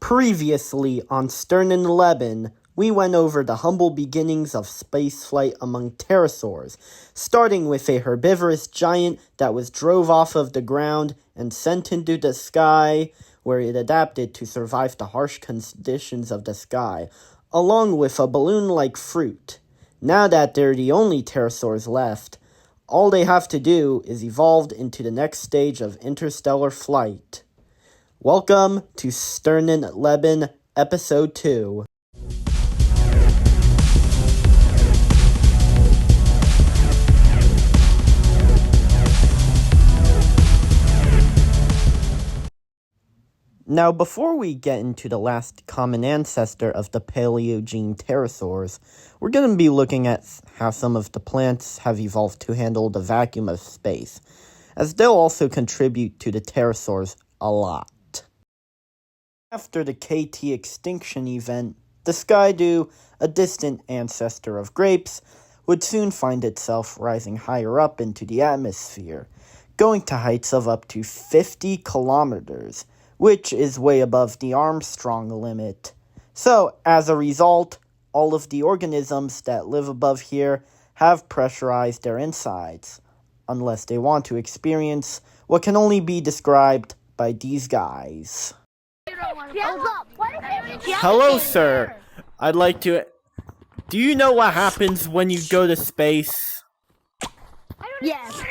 Previously on Sternenleben, we went over the humble beginnings of spaceflight among pterosaurs, starting with a herbivorous giant that was drove off of the ground and sent into the sky, where it adapted to survive the harsh conditions of the sky, along with a balloon-like fruit. Now that they're the only pterosaurs left, all they have to do is evolve into the next stage of interstellar flight. Welcome to Sternenleben, Episode 2. Now, before we get into the last common ancestor of the Paleogene pterosaurs, we're going to be looking at how some of the plants have evolved to handle the vacuum of space, as they'll also contribute to the pterosaurs a lot. After the KT extinction event, the skydew, a distant ancestor of grapes, would soon find itself rising higher up into the atmosphere, going to heights of up to 50 kilometers, which is way above the Armstrong limit. So, as a result, all of the organisms that live above here have pressurized their insides, unless they want to experience what can only be described by these guys. Hello, sir. I'd like to... Do you know what happens when you go to space? Yes.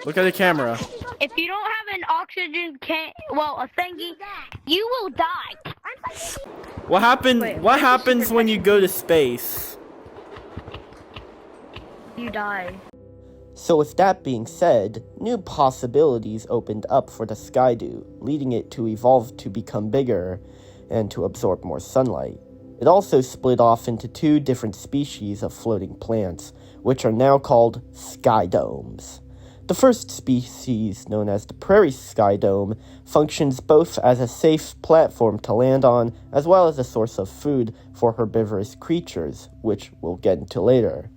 Look at the camera. If you don't have an oxygen a thingy, you will die. What happens when you go to space? You die. So with that being said, new possibilities opened up for the skydew, leading it to evolve to become bigger and to absorb more sunlight. It also split off into two different species of floating plants, which are now called sky domes. The first species, known as the prairie sky dome, functions both as a safe platform to land on, as well as a source of food for herbivorous creatures, which we'll get into later.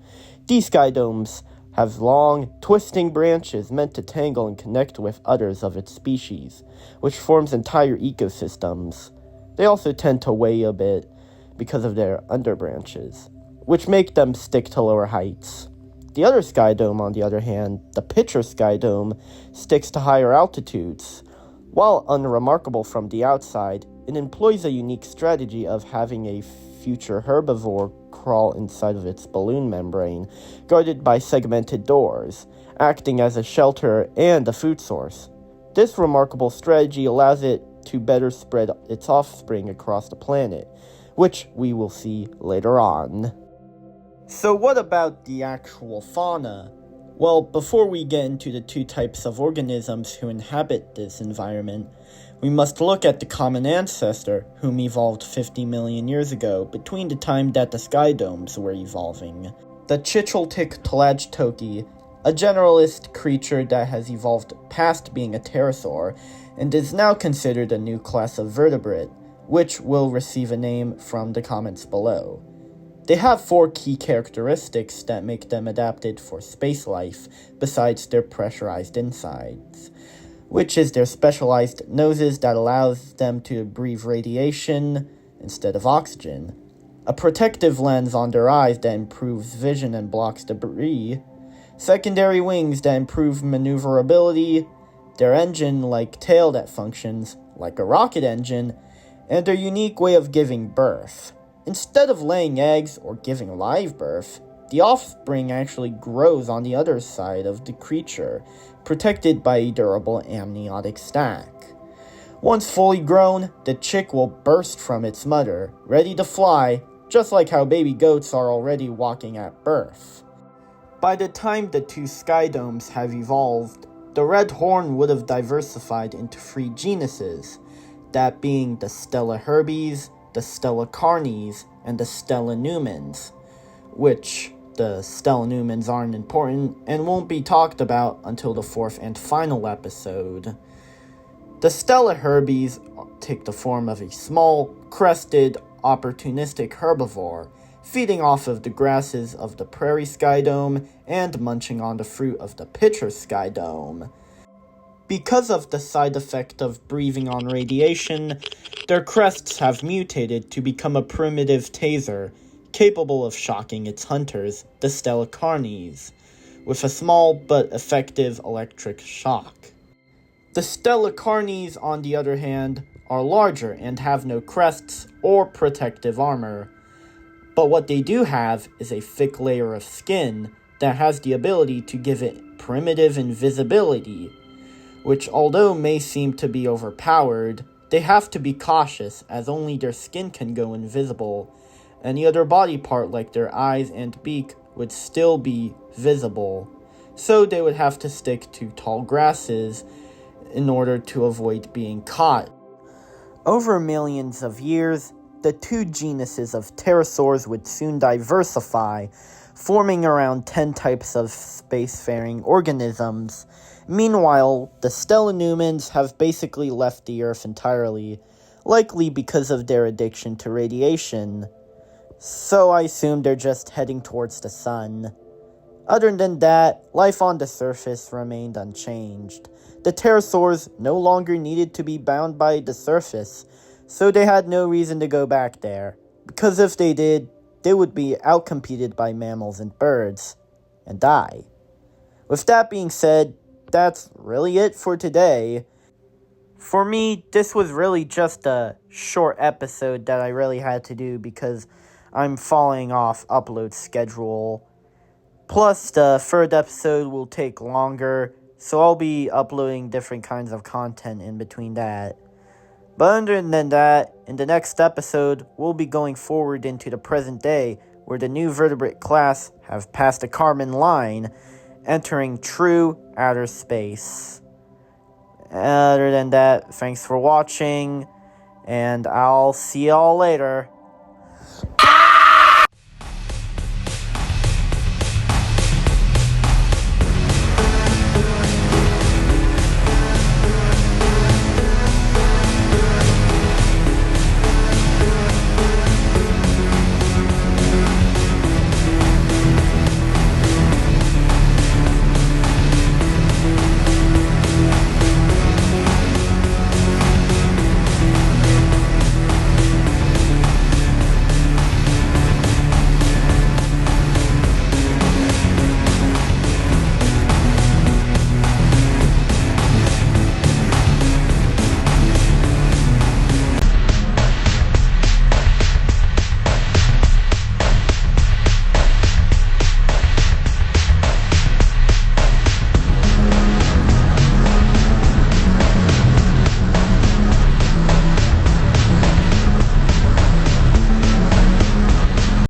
These sky domes have long, twisting branches meant to tangle and connect with others of its species, which forms entire ecosystems. They also tend to weigh a bit because of their underbranches, which make them stick to lower heights. The other sky dome, on the other hand, the pitcher sky dome, sticks to higher altitudes. While unremarkable from the outside, it employs a unique strategy of having a future herbivore crawl inside of its balloon membrane, guarded by segmented doors, acting as a shelter and a food source. This remarkable strategy allows it to better spread its offspring across the planet, which we will see later on. So what about the actual fauna? Well, before we get into the two types of organisms who inhabit this environment, we must look at the common ancestor, whom evolved 50 million years ago, between the time that the sky domes were evolving. The Chicholtic a generalist creature that has evolved past being a pterosaur, and is now considered a new class of vertebrate, which will receive a name from the comments below. They have 4 key characteristics that make them adapted for space life, besides their pressurized insides, which is their specialized noses that allows them to breathe radiation instead of oxygen, a protective lens on their eyes that improves vision and blocks debris, secondary wings that improve maneuverability, their engine-like tail that functions like a rocket engine, and their unique way of giving birth. Instead of laying eggs or giving live birth, the offspring actually grows on the other side of the creature, protected by a durable amniotic sac. Once fully grown, the chick will burst from its mother, ready to fly, just like how baby goats are already walking at birth. By the time the two sky domes have evolved, the red horn would have diversified into 3 genuses, that being the Stella herbies, the Stella carnes, and the Stella numens, which the Stella numens aren't important and won't be talked about until the 4th and final episode. The Stella herbies take the form of a small, crested, opportunistic herbivore, feeding off of the grasses of the prairie sky dome and munching on the fruit of the pitcher sky dome. Because of the side effect of breathing on radiation, their crests have mutated to become a primitive taser, capable of shocking its hunters, the Stelicarnes, with a small but effective electric shock. The Stelicarnes, on the other hand, are larger and have no crests or protective armor. But what they do have is a thick layer of skin that has the ability to give it primitive invisibility, which although may seem to be overpowered, they have to be cautious as only their skin can go invisible. Any other body part like their eyes and beak would still be visible, so they would have to stick to tall grasses in order to avoid being caught. Over millions of years, the two genuses of pterosaurs would soon diversify, forming around 10 types of spacefaring organisms. Meanwhile, the Sternenleben have basically left the Earth entirely, likely because of their addiction to radiation. So I assume they're just heading towards the sun. Other than that, life on the surface remained unchanged. The pterosaurs no longer needed to be bound by the surface, so they had no reason to go back there, because if they did, they would be outcompeted by mammals and birds, and die. With that being said, that's really it for today. For me, this was really just a short episode that I really had to do because I'm falling off upload schedule. Plus, the third episode will take longer, so I'll be uploading different kinds of content in between that. But other than that, in the next episode, we'll be going forward into the present day, where the new vertebrate class have passed the Kármán line, entering true outer space. Other than that, thanks for watching, and I'll see y'all later.